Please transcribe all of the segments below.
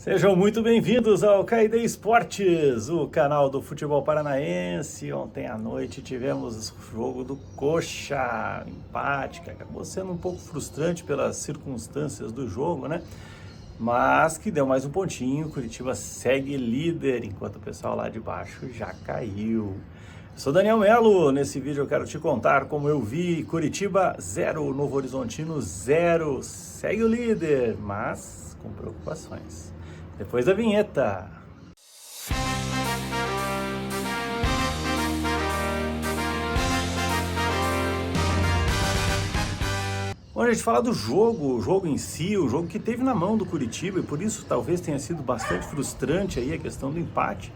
Sejam muito bem-vindos ao KD Esportes, o canal do futebol paranaense. Ontem à noite tivemos o jogo do Coxa, empate, que acabou sendo um pouco frustrante pelas circunstâncias do jogo, né? Mas que deu mais um pontinho. Curitiba segue líder, enquanto o pessoal lá de baixo já caiu. Sou Daniel Melo, nesse vídeo eu quero te contar como eu vi Curitiba 0, Novo Horizontino 0, segue o líder, mas com preocupações. Depois da vinheta. Bom, a gente fala do jogo, o jogo em si, o jogo que teve na mão do Curitiba, e por isso talvez tenha sido bastante frustrante aí a questão do empate.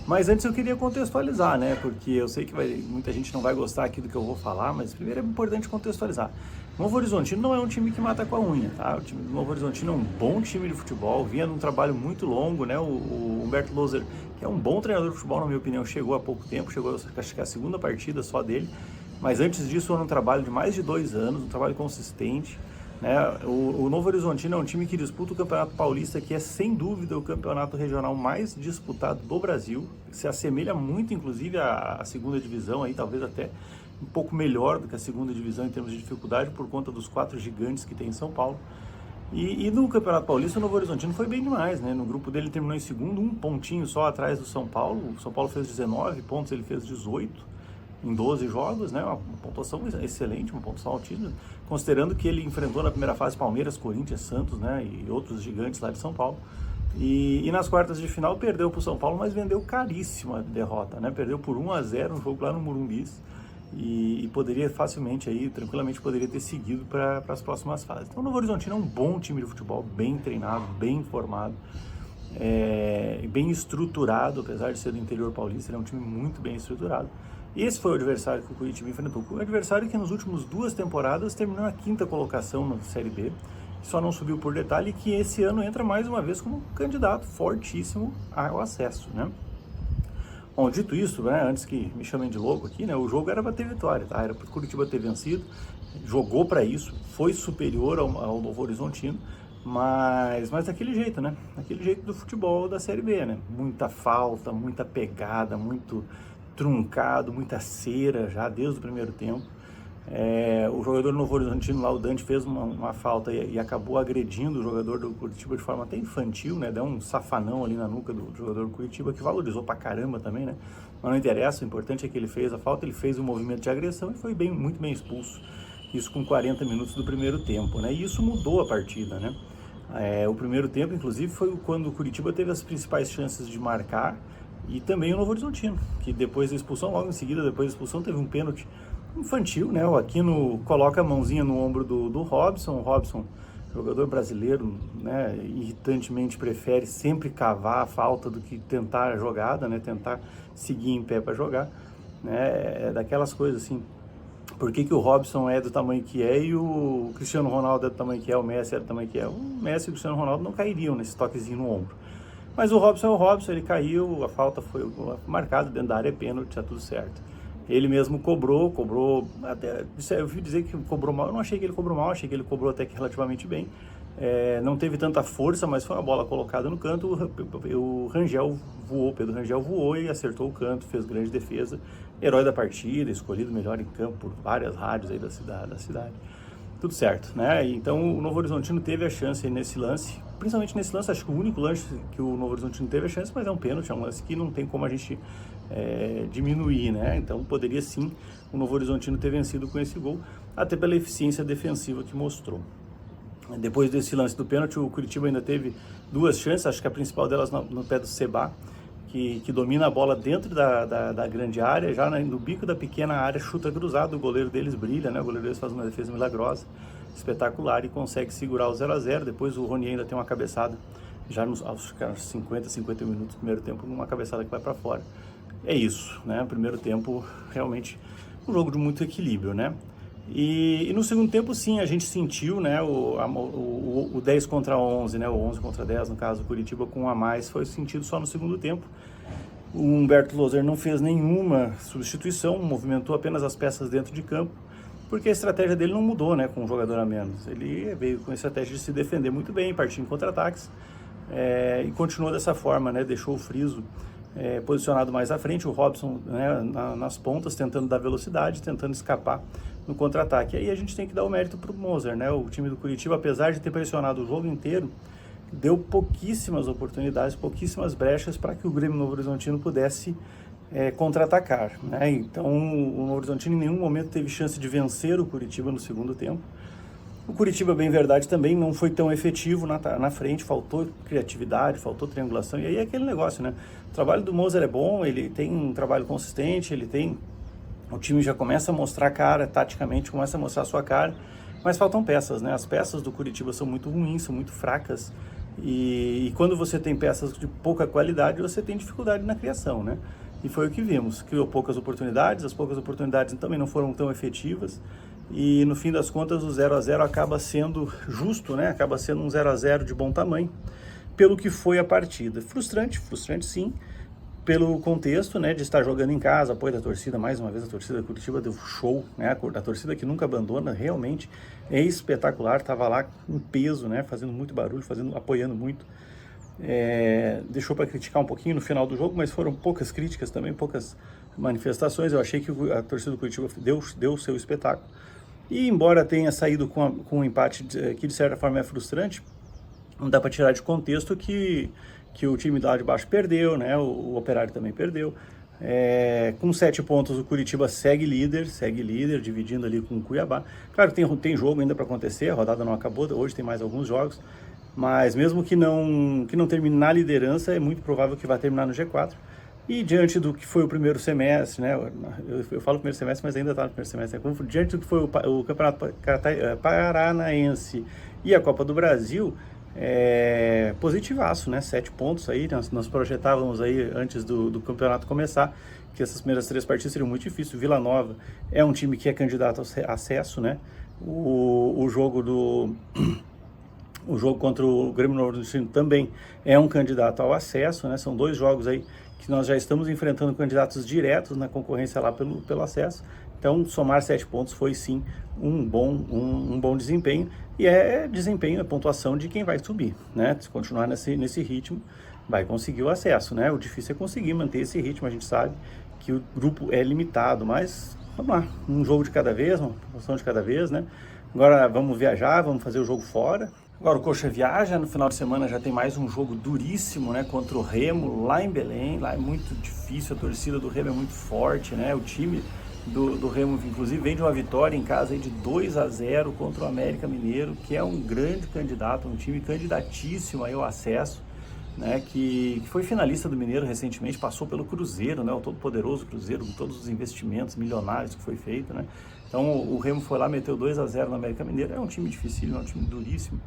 Mas antes eu queria contextualizar, né? Porque eu sei que muita gente não vai gostar aqui do que eu vou falar, mas primeiro é importante contextualizar. O Novo Horizontino não é um time que mata com a unha, tá? O time do Novo Horizontino é um bom time de futebol, vinha num trabalho muito longo, né? O Humberto Loser, que é um bom treinador de futebol, na minha opinião, chegou há pouco tempo, chegou acho que a segunda partida só dele, mas antes disso era um trabalho de mais de 2 anos, um trabalho consistente. Né? O Novo Horizontino é um time que disputa o Campeonato Paulista, que é sem dúvida o campeonato regional mais disputado do Brasil, se assemelha muito inclusive à segunda divisão, aí, talvez até um pouco melhor do que a segunda divisão em termos de dificuldade, por conta dos 4 gigantes que tem em São Paulo. E no Campeonato Paulista o Novo Horizontino foi bem demais, né? No grupo dele terminou em segundo, um pontinho só atrás do São Paulo. O São Paulo fez 19 pontos, ele fez 18 em 12 jogos, né? Uma pontuação excelente, uma pontuação altíssima, considerando que ele enfrentou na primeira fase Palmeiras, Corinthians, Santos, né? E outros gigantes lá de São Paulo. E nas quartas de final perdeu para o São Paulo, mas vendeu caríssima a derrota, né? Perdeu por 1-0 um jogo lá no Murumbis e poderia facilmente aí, tranquilamente poderia ter seguido para as próximas fases. Então o Novo Horizontino é um bom time de futebol, bem treinado, bem formado, bem estruturado, apesar de ser do interior paulista, ele é um time muito bem estruturado. Esse foi o adversário que o Curitiba enfrentou, o adversário que nas últimas 2 temporadas terminou na 5ª colocação na Série B, só não subiu por detalhe, e que esse ano entra mais uma vez como candidato fortíssimo ao acesso, né? Bom, dito isso, né, antes que me chamem de louco aqui, né, o jogo era para ter vitória, tá? Era para o Curitiba ter vencido, jogou para isso, foi superior ao Novo Horizontino, mas daquele jeito, né? Daquele jeito do futebol da Série B, né? Muita falta, muita pegada, muito truncado, muita cera já desde o primeiro tempo. O jogador do Novo Horizontino lá, o Dante, fez uma falta e acabou agredindo o jogador do Curitiba de forma até infantil, né? Deu um safanão ali na nuca do jogador do Curitiba, que valorizou pra caramba também, né? Mas não interessa, o importante é que ele fez a falta, ele fez um movimento de agressão e foi muito bem expulso. Isso com 40 minutos do primeiro tempo, né? E isso mudou a partida, né? O primeiro tempo, inclusive, foi quando o Curitiba teve as principais chances de marcar, e também o Novo Horizontino, que depois da expulsão, logo em seguida, depois da expulsão, teve um pênalti infantil, né? O Aquino coloca a mãozinha no ombro do Robson. O Robson, jogador brasileiro, né, irritantemente prefere sempre cavar a falta do que tentar a jogada, né? Tentar seguir em pé para jogar, né? É daquelas coisas assim. Por que o Robson é do tamanho que é e o Cristiano Ronaldo é do tamanho que é, o Messi é do tamanho que é? O Messi e o Cristiano Ronaldo não cairiam nesse toquezinho no ombro. Mas o Robson é o Robson, ele caiu, a falta foi marcada dentro da área, pênalti, tá tudo certo. Ele mesmo cobrou, até, eu ouvi dizer que cobrou mal, eu não achei que ele cobrou mal, achei que ele cobrou até que relativamente bem. Não teve tanta força, mas foi uma bola colocada no canto, o Rangel voou, Pedro Rangel voou e acertou o canto, fez grande defesa, herói da partida, escolhido melhor em campo por várias rádios aí da cidade. Tudo certo, né? Então o Novo Horizontino teve a chance nesse lance, principalmente nesse lance, acho que o único lance que o Novo Horizontino teve a chance, mas é um pênalti, é um lance que não tem como a gente diminuir, né? Então poderia sim o Novo Horizontino ter vencido com esse gol, até pela eficiência defensiva que mostrou. Depois desse lance do pênalti, o Curitiba ainda teve 2 chances, acho que a principal delas no pé do Seba, que domina a bola dentro da grande área, já no bico da pequena área, chuta cruzado, o goleiro deles brilha, né? O goleiro deles faz uma defesa milagrosa, espetacular, e consegue segurar o 0-0. Depois o Rony ainda tem uma cabeçada, já aos 50 minutos do primeiro tempo, uma cabeçada que vai para fora. É isso, né? Primeiro tempo, realmente, um jogo de muito equilíbrio, né? E no segundo tempo, sim, a gente sentiu, né, o 10 contra 11, né, o 11 contra 10, no caso, o Curitiba com um a mais, foi sentido só no segundo tempo. O Humberto Loser não fez nenhuma substituição, movimentou apenas as peças dentro de campo, porque a estratégia dele não mudou, né, com um jogador a menos. Ele veio com a estratégia de se defender muito bem, partir em contra-ataques, e continuou dessa forma, né? Deixou o Friso posicionado mais à frente, o Robson, né, nas pontas, tentando dar velocidade, tentando escapar no contra-ataque. Aí a gente tem que dar o mérito para o Moser, né? O time do Curitiba, apesar de ter pressionado o jogo inteiro, deu pouquíssimas oportunidades, pouquíssimas brechas para que o Grêmio Novo Horizontino pudesse contra-atacar, né? Então o Novo Horizontino em nenhum momento teve chance de vencer o Curitiba no segundo tempo. O Curitiba, bem verdade, também não foi tão efetivo na frente, faltou criatividade, faltou triangulação, e aí é aquele negócio, né? O trabalho do Moser é bom, ele tem um trabalho consistente, o time já começa a mostrar a cara, taticamente começa a mostrar a sua cara, mas faltam peças, né? As peças do Curitiba são muito ruins, são muito fracas, e quando você tem peças de pouca qualidade, você tem dificuldade na criação, né? E foi o que vimos, criou poucas oportunidades, as poucas oportunidades também não foram tão efetivas, e no fim das contas o 0-0 acaba sendo justo, né? Acaba sendo um 0-0 de bom tamanho, pelo que foi a partida. Frustrante sim, pelo contexto, né, de estar jogando em casa, apoio da torcida, mais uma vez a torcida da Curitiba deu show, né? A torcida que nunca abandona, realmente é espetacular, estava lá em peso, né, fazendo muito barulho, apoiando muito. Deixou para criticar um pouquinho no final do jogo, mas foram poucas críticas também, poucas manifestações. Eu achei que a torcida do Curitiba deu o seu espetáculo. E embora tenha saído com um empate que de certa forma é frustrante, não dá para tirar de contexto que o time lá de baixo perdeu, né? O Operário também perdeu. Com 7 pontos o Curitiba segue líder, dividindo ali com o Cuiabá. Claro que tem jogo ainda para acontecer, a rodada não acabou, hoje tem mais alguns jogos, mas mesmo que não termine na liderança, é muito provável que vai terminar no G4. E diante do que foi o primeiro semestre, né? Eu falo primeiro semestre, mas ainda está no primeiro semestre. Diante do que foi o Campeonato Paranaense e a Copa do Brasil, positivaço, né? 7 pontos aí, nós projetávamos aí antes do campeonato começar que essas primeiras 3 partidas seriam muito difíceis. Vila Nova é um time que é candidato ao acesso, né? O jogo contra o Grêmio Novo Horizontino também é um candidato ao acesso, né? São 2 jogos aí que nós já estamos enfrentando candidatos diretos na concorrência lá pelo acesso. Então, somar 7 pontos foi sim um bom desempenho, e desempenho, é pontuação de quem vai subir, né? Se continuar nesse ritmo, vai conseguir o acesso, né? O difícil é conseguir manter esse ritmo. A gente sabe que o grupo é limitado, mas vamos lá, um jogo de cada vez, uma pontuação de cada vez, né? Agora vamos viajar, vamos fazer o jogo fora. Agora o Coxa viaja, no final de semana já tem mais um jogo duríssimo, né, contra o Remo, lá em Belém. Lá é muito difícil, a torcida do Remo é muito forte, né? O time do Remo, inclusive, vem de uma vitória em casa aí de 2-0 contra o América Mineiro, que é um grande candidato, um time candidatíssimo aí ao acesso, né, que foi finalista do Mineiro recentemente, passou pelo Cruzeiro, né, o todo poderoso Cruzeiro, com todos os investimentos milionários que foi feito, né? Então o Remo foi lá, meteu 2-0 no América Mineiro. É um time difícil, é um time duríssimo.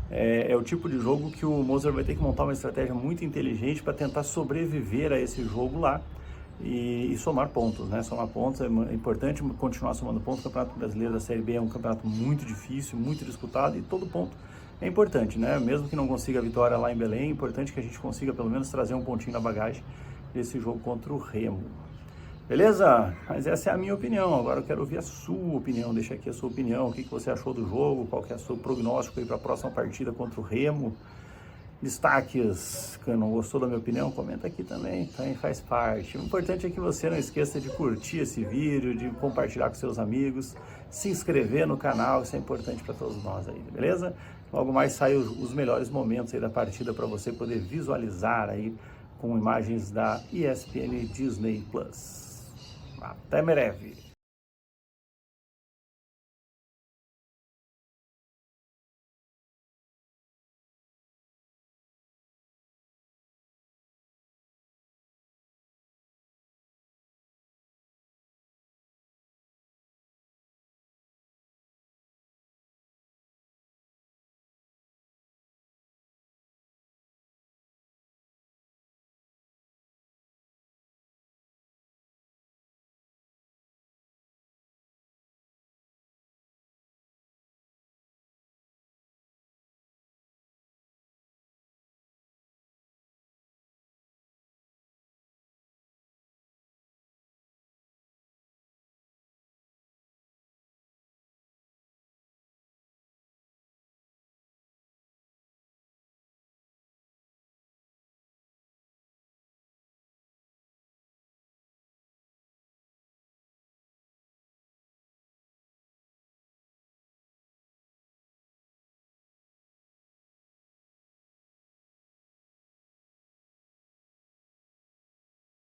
É o tipo de jogo que o Moser vai ter que montar uma estratégia muito inteligente para tentar sobreviver a esse jogo lá e somar pontos, né? Somar pontos é importante, continuar somando pontos. O Campeonato Brasileiro da Série B é um campeonato muito difícil, muito disputado, e todo ponto é importante, né? Mesmo que não consiga a vitória lá em Belém, é importante que a gente consiga pelo menos trazer um pontinho na bagagem desse jogo contra o Remo. Beleza? Mas essa é a minha opinião. Agora eu quero ouvir a sua opinião. Deixa aqui a sua opinião. O que você achou do jogo? Qual que é o seu prognóstico aí para a próxima partida contra o Remo? Destaques. Quem não gostou da minha opinião, comenta aqui também. Também faz parte. O importante é que você não esqueça de curtir esse vídeo, de compartilhar com seus amigos, se inscrever no canal. Isso é importante para todos nós aí, beleza? Logo mais saem os melhores momentos aí da partida para você poder visualizar aí com imagens da ESPN Disney Plus. Até breve!